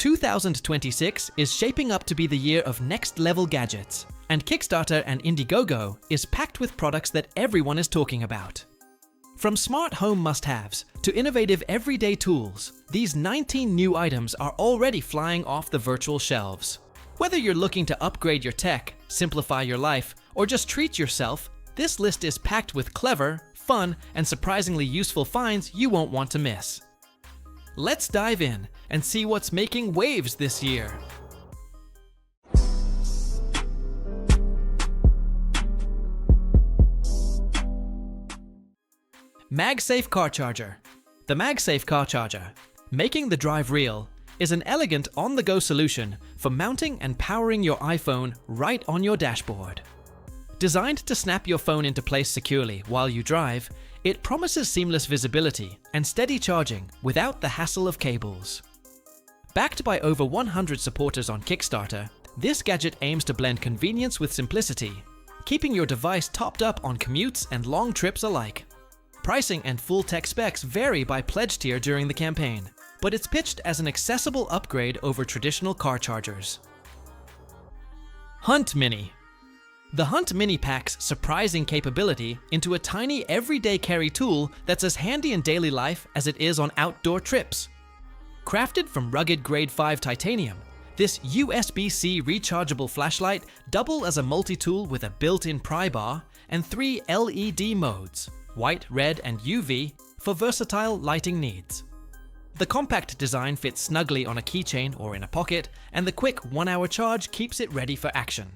2026 is shaping up to be the year of next-level gadgets, and Kickstarter and Indiegogo is packed with products that everyone is talking about. From smart home must-haves to innovative everyday tools, these 19 new items are already flying off the virtual shelves. Whether you're looking to upgrade your tech, simplify your life, or just treat yourself, this list is packed with clever, fun, and surprisingly useful finds you won't want to miss. Let's dive in and see what's making waves this year. MagSafe Car Charger. The MagSafe Car Charger, making the drive real, is an elegant on-the-go solution for mounting and powering your iPhone right on your dashboard. Designed to snap your phone into place securely while you drive, it promises seamless visibility and steady charging without the hassle of cables. Backed by over 100 supporters on Kickstarter, this gadget aims to blend convenience with simplicity, keeping your device topped up on commutes and long trips alike. Pricing and full tech specs vary by pledge tier during the campaign, but it's pitched as an accessible upgrade over traditional car chargers. Hunt Mini. The Hunt Mini packs surprising capability into a tiny everyday carry tool that's as handy in daily life as it is on outdoor trips. Crafted from rugged grade 5 titanium, this USB-C rechargeable flashlight doubles as a multi-tool with a built-in pry bar and 3 LED modes, white, red, and UV, for versatile lighting needs. The compact design fits snugly on a keychain or in a pocket, and the quick 1-hour charge keeps it ready for action.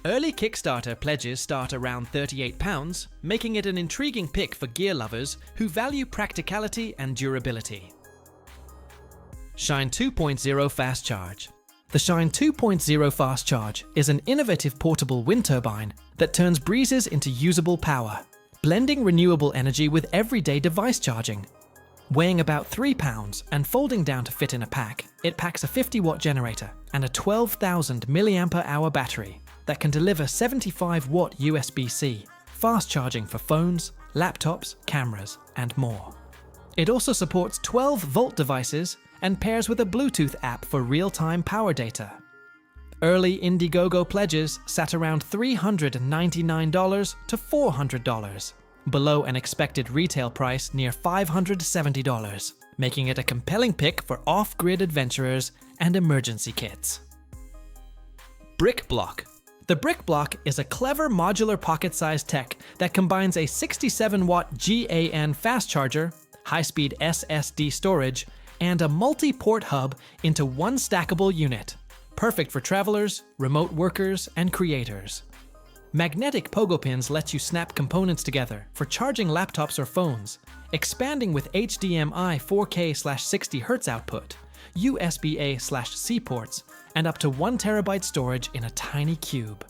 Early Kickstarter pledges start around £38, making it an intriguing pick for gear lovers who value practicality and durability. Shine 2.0 Fast Charge. The Shine 2.0 Fast Charge is an innovative portable wind turbine that turns breezes into usable power, blending renewable energy with everyday device charging. Weighing about 3 pounds and folding down to fit in a pack, it packs a 50-watt generator and a 12,000 mAh battery that can deliver 75-watt USB-C, fast charging for phones, laptops, cameras, and more. It also supports 12-volt devices and pairs with a Bluetooth app for real-time power data. Early Indiegogo pledges sat around $399 to $400, below an expected retail price near $570, making it a compelling pick for off-grid adventurers and emergency kits. BricBloc. The BricBloc is a clever modular pocket-sized tech that combines a 67-watt GAN fast charger, high-speed SSD storage, and a multi-port hub into one stackable unit, perfect for travelers, remote workers, and creators. Magnetic pogo pins let you snap components together for charging laptops or phones, expanding with HDMI 4K/60Hz output, USB-A/C ports, and up to 1 TB storage in a tiny cube.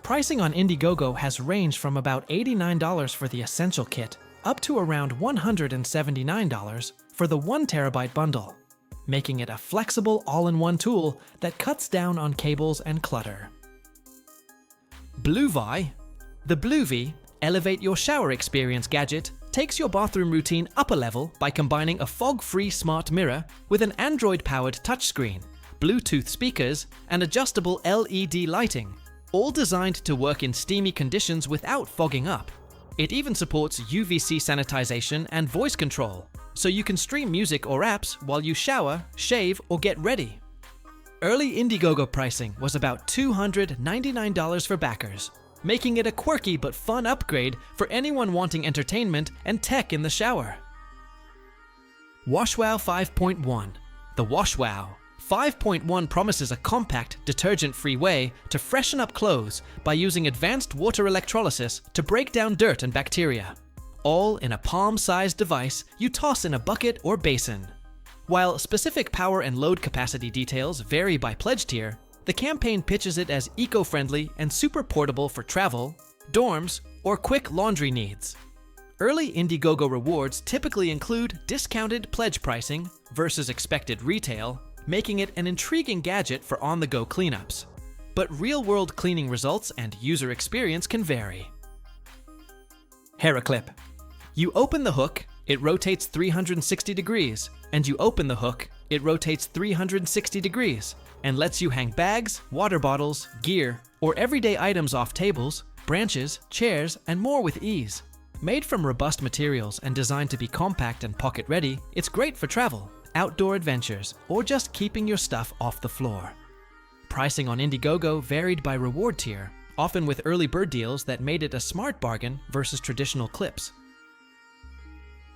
Pricing on Indiegogo has ranged from about $89 for the Essential Kit up to around $179 for the 1 TB bundle, making it a flexible all-in-one tool that cuts down on cables and clutter. BLUVY. The BLUVY Elevate Your Shower Experience gadget takes your bathroom routine up a level by combining a fog-free smart mirror with an Android-powered touchscreen, Bluetooth speakers, and adjustable LED lighting, all designed to work in steamy conditions without fogging up. It even supports UVC sanitization and voice control, so you can stream music or apps while you shower, shave, or get ready. Early Indiegogo pricing was about $299 for backers, making it a quirky but fun upgrade for anyone wanting entertainment and tech in the shower. WASHWOW 5.1. The WASHWOW 5.1 promises a compact, detergent-free way to freshen up clothes by using advanced water electrolysis to break down dirt and bacteria, all in a palm-sized device you toss in a bucket or basin. While specific power and load capacity details vary by pledge tier, the campaign pitches it as eco-friendly and super portable for travel, dorms, or quick laundry needs. Early Indiegogo rewards typically include discounted pledge pricing versus expected retail, making it an intriguing gadget for on-the-go cleanups. But real-world cleaning results and user experience can vary. Heroclip. You open the hook, it rotates 360 degrees, and you open the hook, It rotates 360 degrees and lets you hang bags, water bottles, gear, or everyday items off tables, branches, chairs, and more with ease. Made from robust materials and designed to be compact and pocket-ready, it's great for travel, outdoor adventures, or just keeping your stuff off the floor. Pricing on Indiegogo varied by reward tier, often with early bird deals that made it a smart bargain versus traditional clips.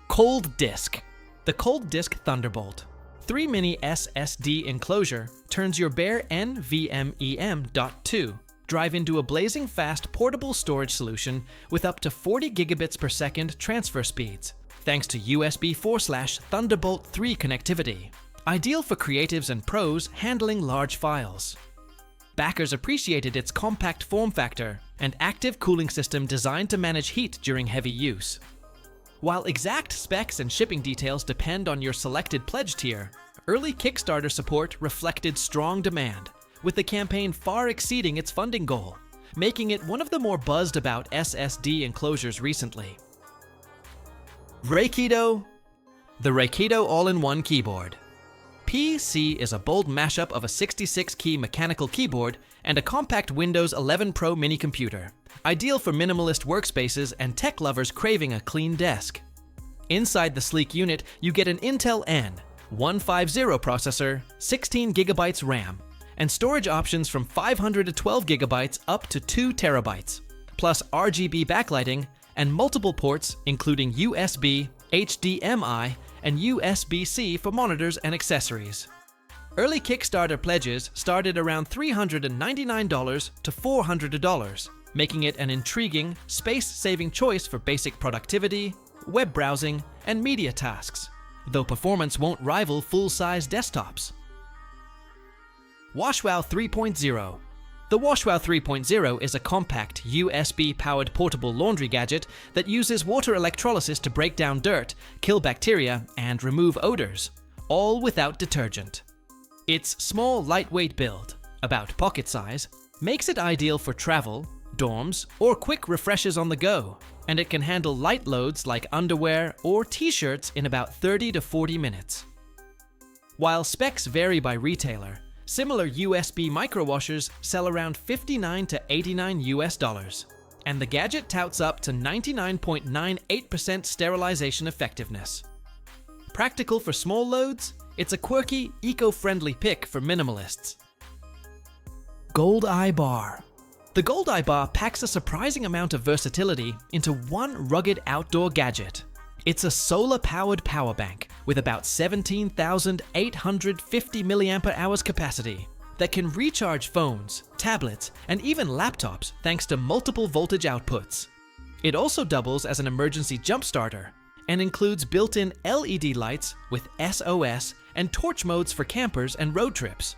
Colddisk. The Colddisk Thunderbolt 3 mini SSD enclosure turns your bare NVMe.2 drive into a blazing fast portable storage solution with up to 40 gigabits per second transfer speeds, thanks to USB 4/Thunderbolt 3 connectivity. Ideal for creatives and pros handling large files. Backers appreciated its compact form factor and active cooling system designed to manage heat during heavy use. While exact specs and shipping details depend on your selected pledge tier, early Kickstarter support reflected strong demand, with the campaign far exceeding its funding goal, making it one of the more buzzed about SSD enclosures recently. Rakeydo. The Rakeydo all-in-one keyboard. PC is a bold mashup of a 66-key mechanical keyboard and a compact Windows 11 Pro mini computer, ideal for minimalist workspaces and tech lovers craving a clean desk. Inside the sleek unit, you get an Intel N150 processor, 16 GB RAM, and storage options from 512 GB up to 2 TB, plus RGB backlighting and multiple ports including USB, HDMI, and USB-C for monitors and accessories. Early Kickstarter pledges started around $399 to $400, making it an intriguing, space-saving choice for basic productivity, web browsing, and media tasks, though performance won't rival full-size desktops. WASHWOW 3.0. The WASHWOW 3.0 is a compact, USB-powered portable laundry gadget that uses water electrolysis to break down dirt, kill bacteria, and remove odors, all without detergent. Its small, lightweight build, about pocket size, makes it ideal for travel, dorms, or quick refreshes on the go, and it can handle light loads like underwear or t-shirts in about 30 to 40 minutes. While specs vary by retailer, similar USB microwashers sell around $59 to $89, and the Gadget touts up to 99.98% sterilization effectiveness. Practical for small loads, it's a quirky, eco-friendly pick for minimalists. GoldEye Bar. The GoldEye Bar packs a surprising amount of versatility into one rugged outdoor gadget. It's a solar-powered power bank with about 17,850 mAh capacity that can recharge phones, tablets, and even laptops thanks to multiple voltage outputs. It also doubles as an emergency jump starter and includes built-in LED lights with SOS and torch modes for campers and road trips.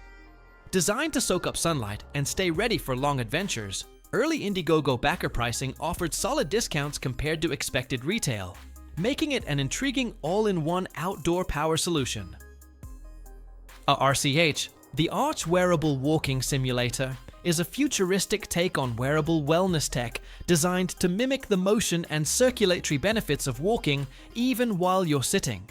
Designed to soak up sunlight and stay ready for long adventures, early Indiegogo backer pricing offered solid discounts compared to expected retail, making it an intriguing all-in-one outdoor power solution. RCH, the Arch Wearable Walking Simulator, is a futuristic take on wearable wellness tech designed to mimic the motion and circulatory benefits of walking even while you're sitting.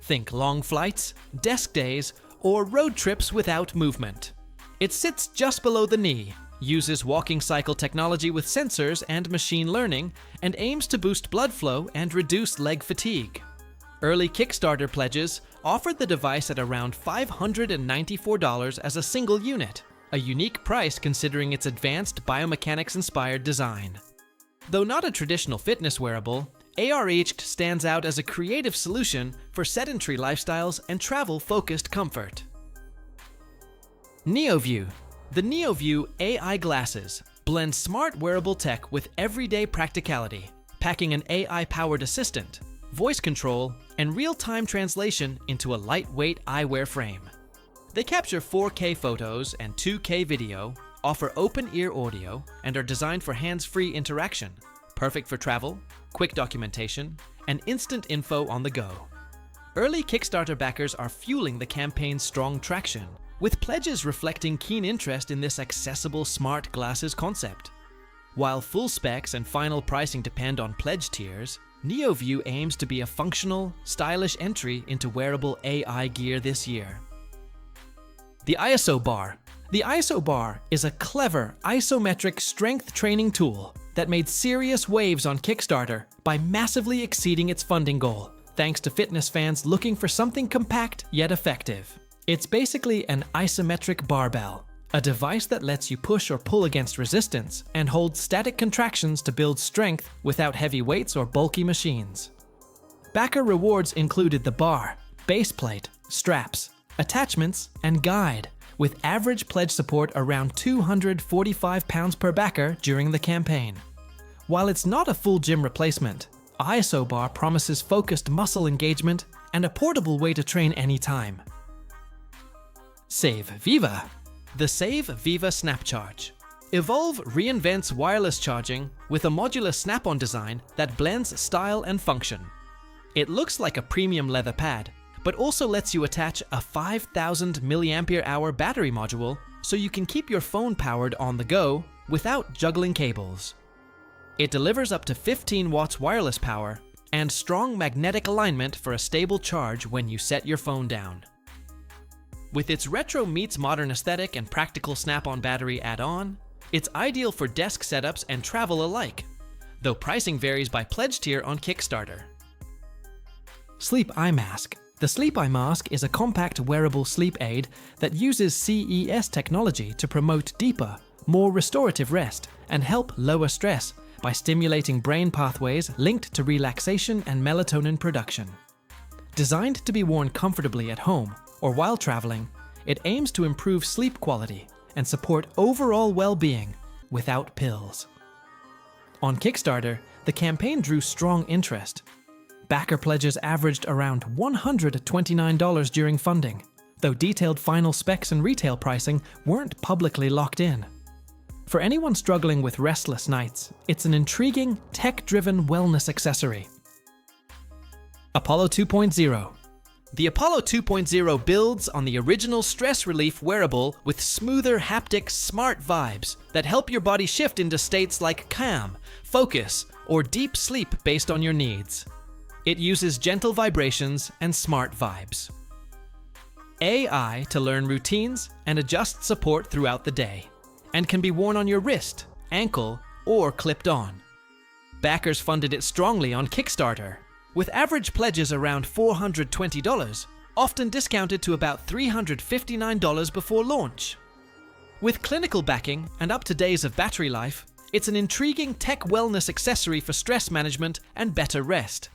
Think long flights, desk days, or road trips without movement. It sits just below the knee, uses walking cycle technology with sensors and machine learning, and aims to boost blood flow and reduce leg fatigue. Early Kickstarter pledges offered the device at around $594 as a single unit, a unique price considering its advanced biomechanics-inspired design. Though not a traditional fitness wearable, ARH stands out as a creative solution for sedentary lifestyles and travel-focused comfort. NeoView. The NeoView AI glasses blend smart wearable tech with everyday practicality, packing an AI-powered assistant, voice control, and real-time translation into a lightweight eyewear frame. They capture 4K photos and 2K video, offer open-ear audio, and are designed for hands-free interaction, perfect for travel, quick documentation, and instant info on the go. Early Kickstarter backers are fueling the campaign's strong traction, with pledges reflecting keen interest in this accessible smart glasses concept. While full specs and final pricing depend on pledge tiers, NeoView aims to be a functional, stylish entry into wearable AI gear this year. The ISO Bar. The ISO Bar is a clever isometric strength training tool that made serious waves on Kickstarter by massively exceeding its funding goal, thanks to fitness fans looking for something compact yet effective. It's basically an isometric barbell, a device that lets you push or pull against resistance and hold static contractions to build strength without heavy weights or bulky machines. Backer rewards included the bar, base plate, straps, attachments, and guide, with average pledge support around £245 per backer during the campaign. While it's not a full gym replacement, ISO Bar promises focused muscle engagement and a portable way to train anytime. Save Viva. The Save Viva Snap Charge. Evolve reinvents wireless charging with a modular snap-on design that blends style and function. It looks like a premium leather pad, but also lets you attach a 5,000 mAh battery module so you can keep your phone powered on the go without juggling cables. It delivers up to 15 watts wireless power and strong magnetic alignment for a stable charge when you set your phone down. With its retro meets modern aesthetic and practical snap-on battery add-on, it's ideal for desk setups and travel alike, though pricing varies by pledge tier on Kickstarter. Sleep Eye Mask. The Sleep Eye Mask is a compact wearable sleep aid that uses CES technology to promote deeper, more restorative rest and help lower stress by stimulating brain pathways linked to relaxation and melatonin production. Designed to be worn comfortably at home or while traveling, it aims to improve sleep quality and support overall well-being without pills. On Kickstarter, the campaign drew strong interest. Backer pledges averaged around $129 during funding, though detailed final specs and retail pricing weren't publicly locked in. For anyone struggling with restless nights, it's an intriguing, tech-driven wellness accessory. Apollo 2.0. The Apollo 2.0 builds on the original stress relief wearable with smoother haptic smart vibes that help your body shift into states like calm, focus, or deep sleep based on your needs. It uses gentle vibrations and smart vibes. AI to learn routines and adjust support throughout the day, and can be worn on your wrist, ankle, or clipped on. Backers funded it strongly on Kickstarter, with average pledges around $420, often discounted to about $359 before launch. With clinical backing and up to days of battery life, it's an intriguing tech wellness accessory for stress management and better rest.